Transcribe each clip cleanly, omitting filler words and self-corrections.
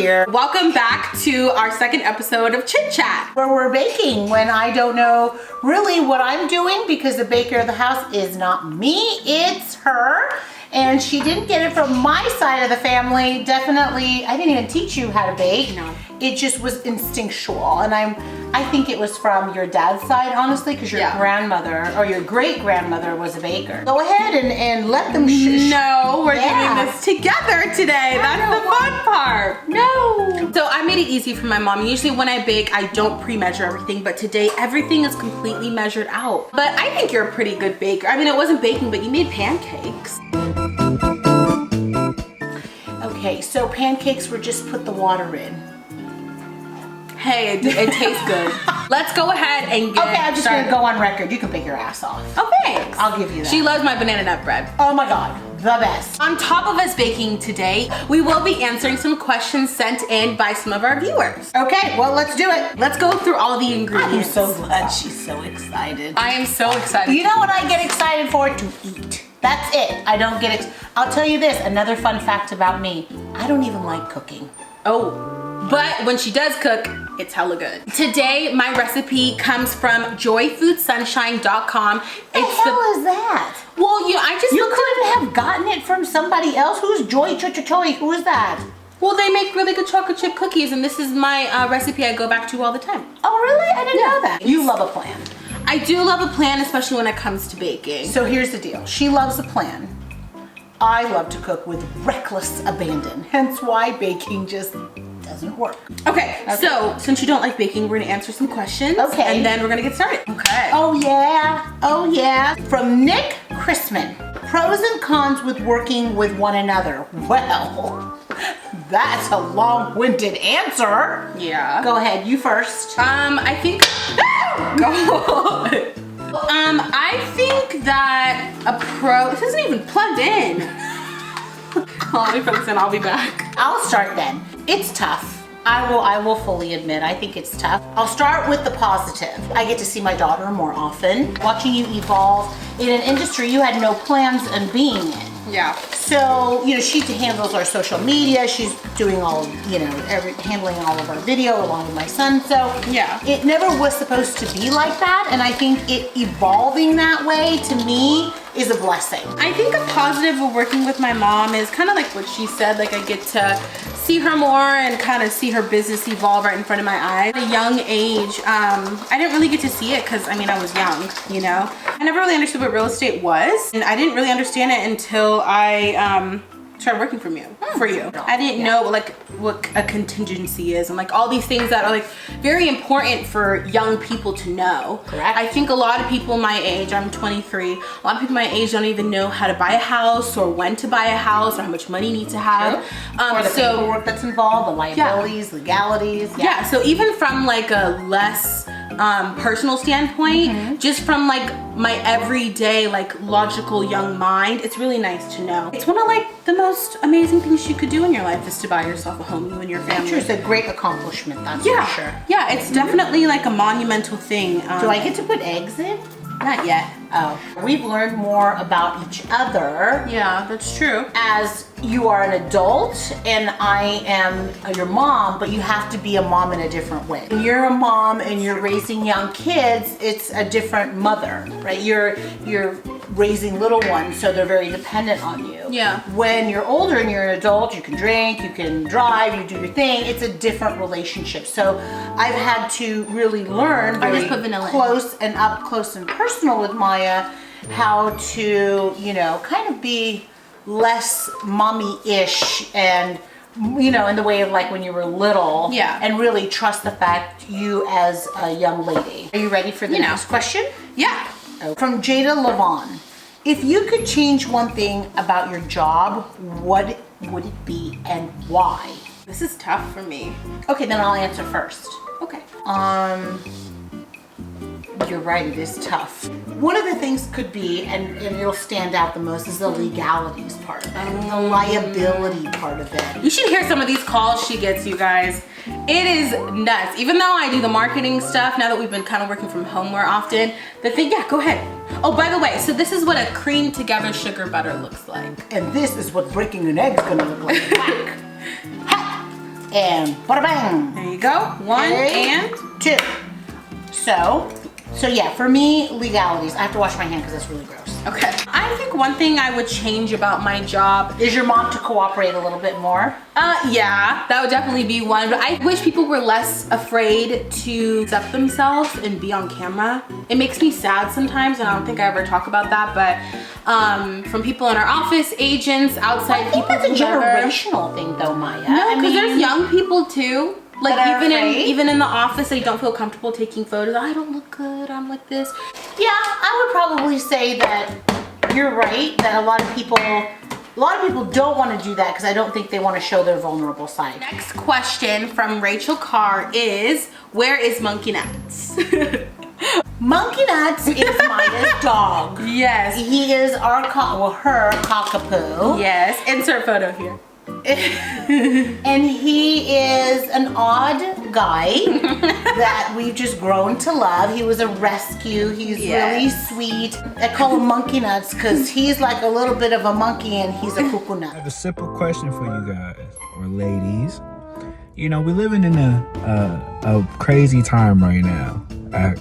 here. Welcome back to our second episode of Chit Chat, where we're baking when I don't know really what I'm doing because the baker of the house is not me, it's her. And she didn't get it from my side of the family. Definitely, I didn't even teach you how to bake. No. It just was instinctual. And I think it was from your dad's side, honestly, because your grandmother or your great-grandmother was a baker. Go ahead and let them No, we're doing this together today. That's the fun part. No. So I made it easy for my mom. Usually when I bake, I don't pre-measure everything, but today everything is completely measured out. But I think you're a pretty good baker. I mean, it wasn't baking, but you made pancakes. Okay, so pancakes were just put the water in. Hey, it tastes good. Let's go ahead and get Okay, I'm just started. gonna go on record. You can bake your ass off. Oh, thanks. I'll give you that. She loves my banana nut bread. Oh my God, the best. On top of us baking today, we will be answering some questions sent in by some of our viewers. Okay, well, let's do it. Let's go through all the I'm ingredients. so glad she's so excited. I am so excited. You know what I get excited for? To eat. That's it. I don't get I'll tell you this, another fun fact about me. I don't even like cooking. Oh, but when she does cook, it's hella good. Today, my recipe comes from joyfoodsunshine.com. What the hell is that? Well, I just You looked couldn't have gotten it from somebody else? Who's Joy Choy? Who is that? Well, they make really good chocolate chip cookies, and this is my recipe I go back to all the time. Oh, really? I didn't know that. You love a plan. I do love a plan, especially when it comes to baking. So here's the deal. She loves a plan. I love to cook with reckless abandon. Hence why baking just doesn't work. Okay, so since you don't like baking, we're gonna answer some questions. Okay. And then we're gonna get started. Okay. Oh yeah, oh yeah. From Nick Chrisman. Pros and cons with working with one another. Well, that's a long-winded answer. Yeah. Go ahead, you first. I think, go. I think that a pro, this isn't even plugged in. Let me put this in, I'll be back. I'll start then. It's tough. I will fully admit, I think it's tough. I'll start with the positive. I get to see my daughter more often. Watching you evolve in an industry you had no plans on being in. Yeah. So, she handles our social media. She's doing all, handling all of our video along with my son. So, yeah, it never was supposed to be like that. And I think it evolving that way to me is a blessing. I think a positive of working with my mom is kind of like what she said, like I get to see her more and kind of see her business evolve right in front of my eyes. At a young age, I didn't really get to see it because, I was young, I never really understood what real estate was. And I didn't really understand it until I started working for you. I didn't know what a contingency is and like all these things that are like very important for young people to know. Correct. I think a lot of people my age, I'm 23, a lot of people my age don't even know how to buy a house or when to buy a house or how much money you need to have. Or the paperwork that's involved, the liabilities, legalities. Yeah, so even from like a less personal standpoint, just from like my everyday like logical young mind, it's really nice to know. It's one of like the most amazing things you could do in your life is to buy yourself a home, you and your family. It's a great accomplishment, that's for sure. Yeah, it's definitely like a monumental thing. Do I get to put eggs in? Not yet. Oh, we've learned more about each other. Yeah, that's true. As you are an adult and I am your mom, but you have to be a mom in a different way. When you're a mom and you're raising young kids, it's a different mother, right? You're raising little ones, so they're very dependent on you. Yeah. When you're older and you're an adult, you can drink, you can drive, you do your thing. It's a different relationship. So I've had to really learn very close and up close and personal with Maya how to, kind of be less mommy-ish and, in the way of like when you were little. Yeah. And really trust the fact you as a young lady. Are you ready for the next question? Yeah. From Jada Levon. If you could change one thing about your job, what would it be and why? This is tough for me. Okay, then I'll answer first. Okay. You're right, it is tough. One of the things could be, and it'll stand out the most, is the legalities part of it, the liability part of it. You should hear some of these calls she gets, you guys. It is nuts. Even though I do the marketing stuff, now that we've been kind of working from home more often, yeah, go ahead. Oh, by the way, so this is what a creamed together sugar butter looks like. And this is what breaking an egg's gonna look like. and bada bang. There you go. 1 and 2. So yeah, for me, legalities. I have to wash my hand because that's really gross. Okay. I think one thing I would change about my job is your mom to cooperate a little bit more. Yeah, that would definitely be one. But I wish people were less afraid to accept themselves and be on camera. It makes me sad sometimes, and I don't think I ever talk about that, but from people in our office, agents, outside people. I think that's a generational thing though, Maya. No, because there's young people too. Like even in the office, they don't feel comfortable taking photos. I don't look good. I'm like this. Yeah, I would probably say that you're right. That a lot of people don't want to do that because I don't think they want to show their vulnerable side. Next question from Rachel Carr is, where is Monkey Nuts? Monkey Nuts is Maya's dog. Yes. He is her cockapoo. Yes. Insert photo here. And he is an odd guy that we've just grown to love. He was a rescue. He's really sweet. I call him Monkey Nuts because he's like a little bit of a monkey and he's a cuckoo nut. I have a simple question for you guys, or ladies. You know, we're living in a crazy time right now,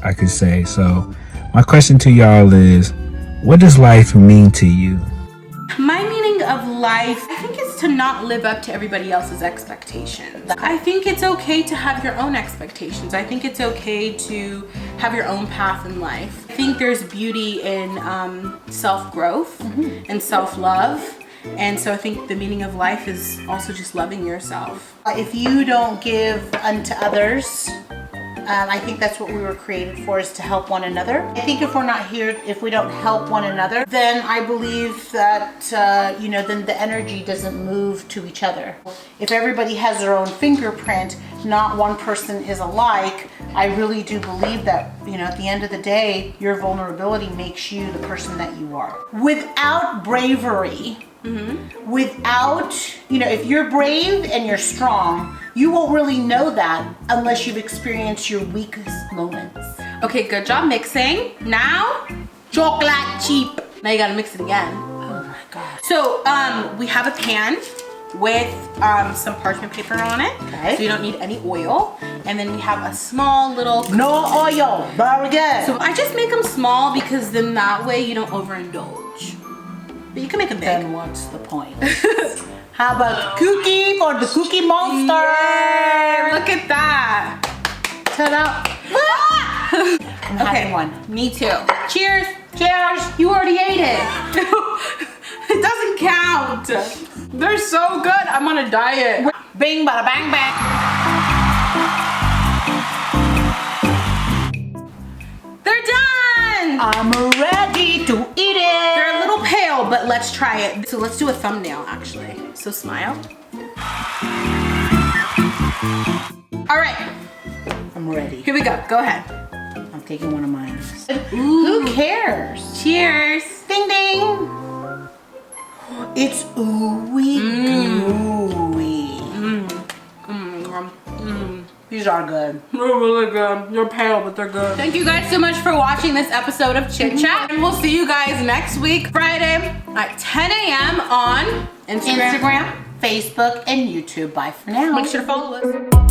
I could say. So my question to y'all is, what does life mean to you? My meaning of life, I think it's to not live up to everybody else's expectations. I think it's okay to have your own expectations. I think it's okay to have your own path in life. I think there's beauty in self-growth and self-love. And so I think the meaning of life is also just loving yourself. If you don't give unto others, I think that's what we were created for, is to help one another. I think if we're not here, if we don't help one another, then I believe that, then the energy doesn't move to each other. If everybody has their own fingerprint, not one person is alike, I really do believe that, at the end of the day, your vulnerability makes you the person that you are. Without bravery, without, if you're brave and you're strong, you won't really know that unless you've experienced your weakest moments. Okay, good job mixing. Now, chocolate chip. Now you gotta mix it again. Oh my God. So, we have a pan with some parchment paper on it. Okay. So you don't need any oil. And then we have a small little... No oil, very good. So I just make them small because then that way you don't overindulge. But you can make them big. Then what's the point? How about cookie for the Cookie Monster? Yeah, look at that. Ta-da. I'm having one. Me too. Cheers. Cheers. You already ate it. It doesn't count. They're so good. I'm on a diet. Bing, bada, bang, bang. They're done. I'm ready to eat it. They're a little pale, but let's try it. So let's do a thumbnail, actually. So smile. All right. I'm ready. Here we go. Go ahead. I'm taking one of mine. Ooh. Who cares? Cheers. Ding, ding. It's ooey gooey. These are good. They're really good. They're pale, but they're good. Thank you guys so much for watching this episode of Chit Chat. And we'll see you guys next week, Friday at 10 a.m. on Instagram, Facebook, and YouTube. Bye for now. Make sure to follow us.